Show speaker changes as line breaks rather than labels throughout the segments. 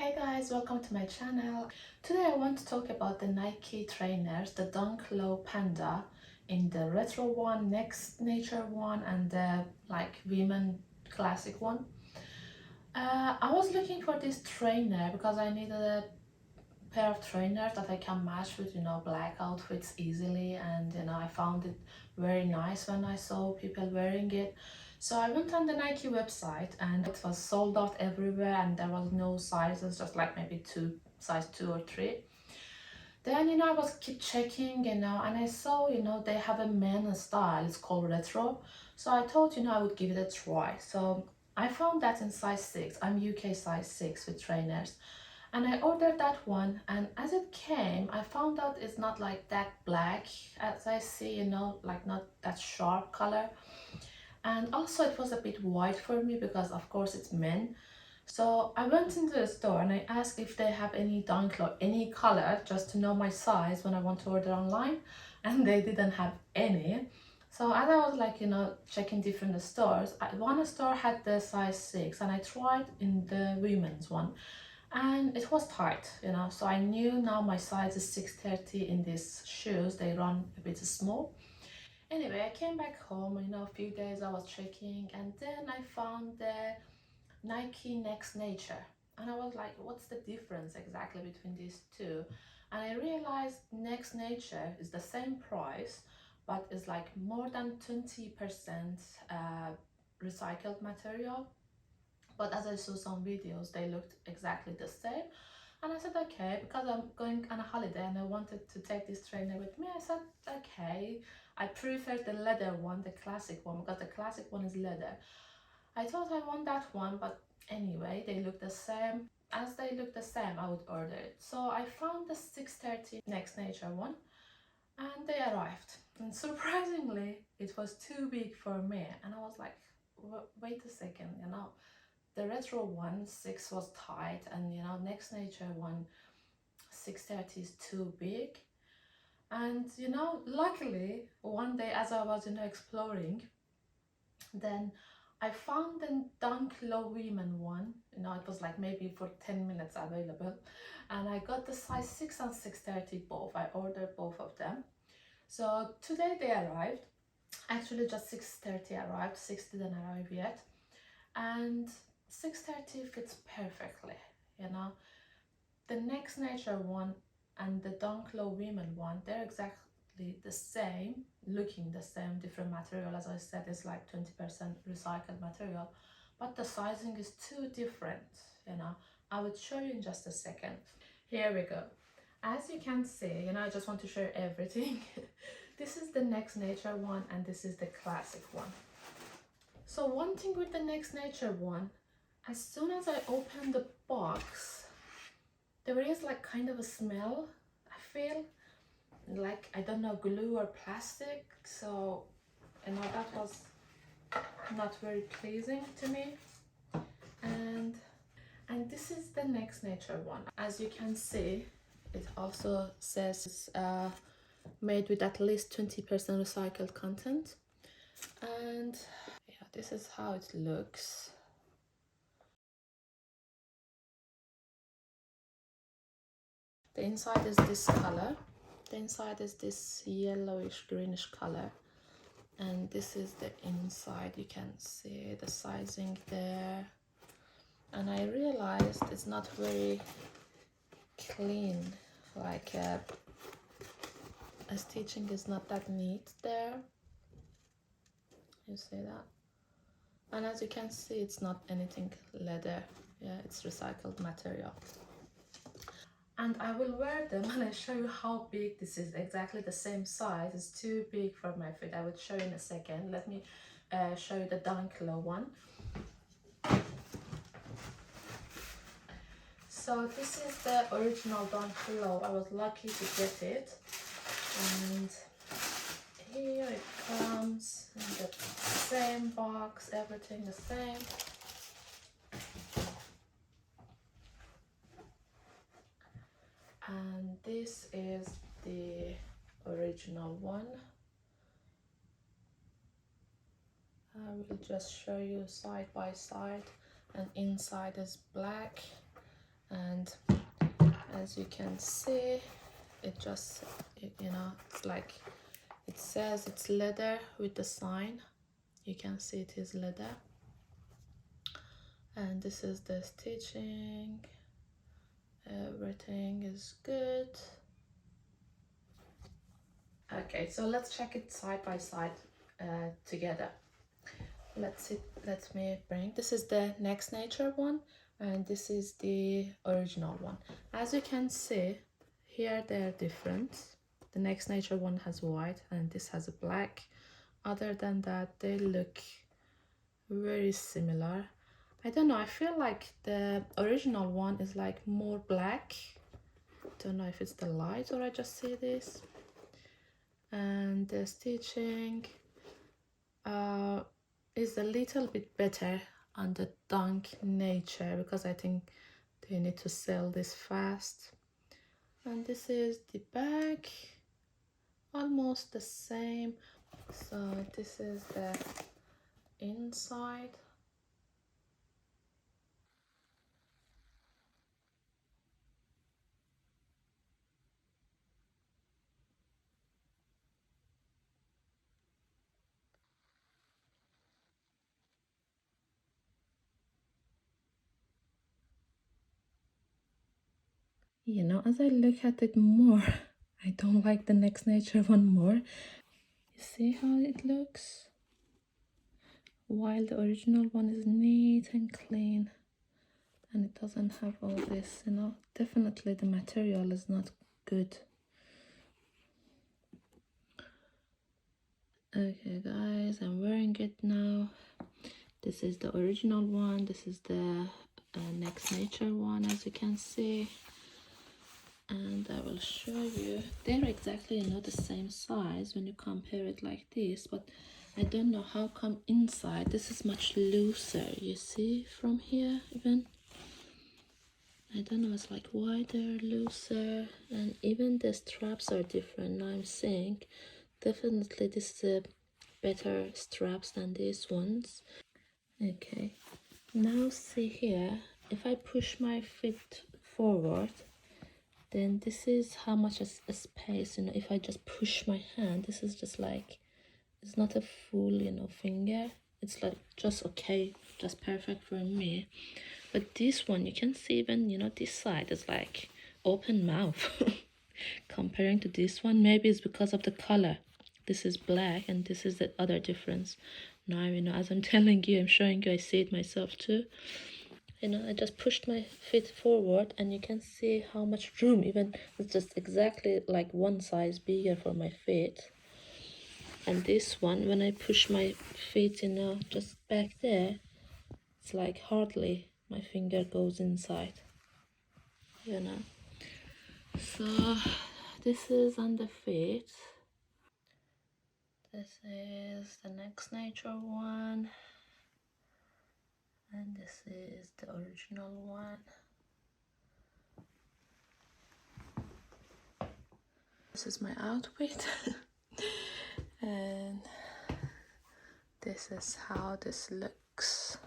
Hey guys, welcome to my channel. Today I want to talk about the Nike trainers, the Dunk Low Panda in the retro one, next nature one, and the women classic one. I was looking for this trainer because I needed a pair of trainers that I can match with black outfits easily, and I found it very nice when I saw people wearing it. So I went on the Nike website and it was sold out everywhere, and there was no sizes, just like maybe size 2 or 3. Then I was keep checking, and I saw they have a men's style, it's called retro. So I thought I would give it a try. So I found that in size 6. I'm UK size 6 with trainers, and I ordered that one, and as it came I found out it's not like that black as I see, like not that sharp color. And also it was a bit white for me because of course it's men. So I went into the store and I asked if they have any Dunklow, any color, just to know my size when I want to order online, and they didn't have any. So as I was checking different stores, one store had the size 6 and I tried in the women's one, and it was tight, so I knew now my size is 630 in these shoes. They run a bit small. Anyway, I came back home, a few days I was checking, and then I found the Nike Next Nature, and I was like, what's the difference exactly between these two? And I realized Next Nature is the same price, but is like more than 20% recycled material. But as I saw some videos, they looked exactly the same. And I said, okay, because I'm going on a holiday and I wanted to take this trainer with me, I said, okay, I prefer the leather one, the classic one, because the classic one is leather. I thought I want that one, but anyway, they look the same. As they look the same, I would order it. So I found the 630 Next Nature one, and they arrived. And surprisingly, it was too big for me. And I was like, wait a second, the retro one 6 was tight, and Next Nature one 630 is too big. And luckily one day as I was exploring, then I found the Dunk Low women one. It was like maybe for 10 minutes available, and I got the size 6 and 630 both. I ordered both of them. So today they arrived. Actually just 630 arrived, 6 didn't arrive yet, and 630 fits perfectly. The Next Nature one and the Dunk Low women one, they're exactly the same, looking the same, different material. As I said, it's like 20% recycled material, but the sizing is too different. I would show you in just a second. Here we go. As you can see, I just want to show you everything. This is the Next Nature one, and this is the classic one. So one thing with the Next Nature one, as soon as I open the box, there is like kind of a smell. I feel like, I don't know, glue or plastic. So that was not very pleasing to me. And this is the Next Nature one. As you can see, it also says made with at least 20% recycled content. And yeah, this is how it looks. The inside is this color. The inside is this yellowish greenish color, and this is the inside. You can see the sizing there, and I realized it's not very clean, like a stitching is not that neat there. You see that? And as you can see, it's not anything leather. Yeah, it's recycled material. And I will wear them and I show you how big this is. Exactly the same size. It's too big for my feet. I will show you in a second. Let me show you the Dunk Low one. So this is the original Dunk Low. I was lucky to get it, and here it comes in the same box, everything the same. And this is the original one. I will just show you side by side, and inside is black, And as you can see, it just, you know, it's like, it says it's leather with the sign. You can see it is leather. And this is the stitching. Everything is good. Okay, so let's check it side by side together. Let's see, let me bring, this is the Next Nature one, and this is the original one. As you can see, here they're different. The Next Nature one has white and this has a black. Other than that, they look very similar. I don't know, I feel like the original one is like more black. Don't know if it's the light or I just see this. And the stitching is a little bit better on the Dunk Nature because I think they need to sell this fast. And this is the back, almost the same. So this is the inside. You know, as I look at it more, I don't like the Next Nature one more. You see how it looks? While the original one is neat and clean and it doesn't have all this, you know, definitely the material is not good. Okay guys, I'm wearing it now. This is the original one, this is the Next Nature one, as you can see. And I will show you, they're exactly, you know, the same size when you compare it like this, but I don't know how come inside this is much looser. You see from here, even I don't know, it's like wider, looser, and even the straps are different. Now I'm saying definitely this is a better straps than these ones. Okay, now see here, if I push my feet forward, then this is how much a space, you know, if I just push my hand, this is just like, it's not a full, you know, finger. It's like just okay, just perfect for me. But this one, you can see even, you know, this side is like open mouth. Comparing to this one, maybe it's because of the color. This is black and this is the other difference. Now, you know, as I'm telling you, I'm showing you, I see it myself too. You know, I just pushed my feet forward and you can see how much room, even it's just exactly like one size bigger for my feet. And this one, when I push my feet, you know, just back there, it's like hardly my finger goes inside, you know. So this is on the feet. This is the Next Nature one. And this is the original one. This is my outfit. And this is how this looks.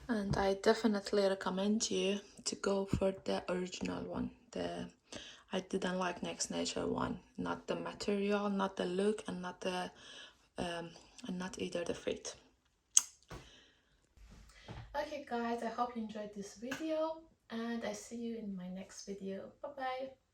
And I definitely recommend you to go for the original one. I didn't like Next Nature one, not the material, not the look, and not the and not either the fit. Okay guys, I hope you enjoyed this video and I see you in my next video. Bye bye.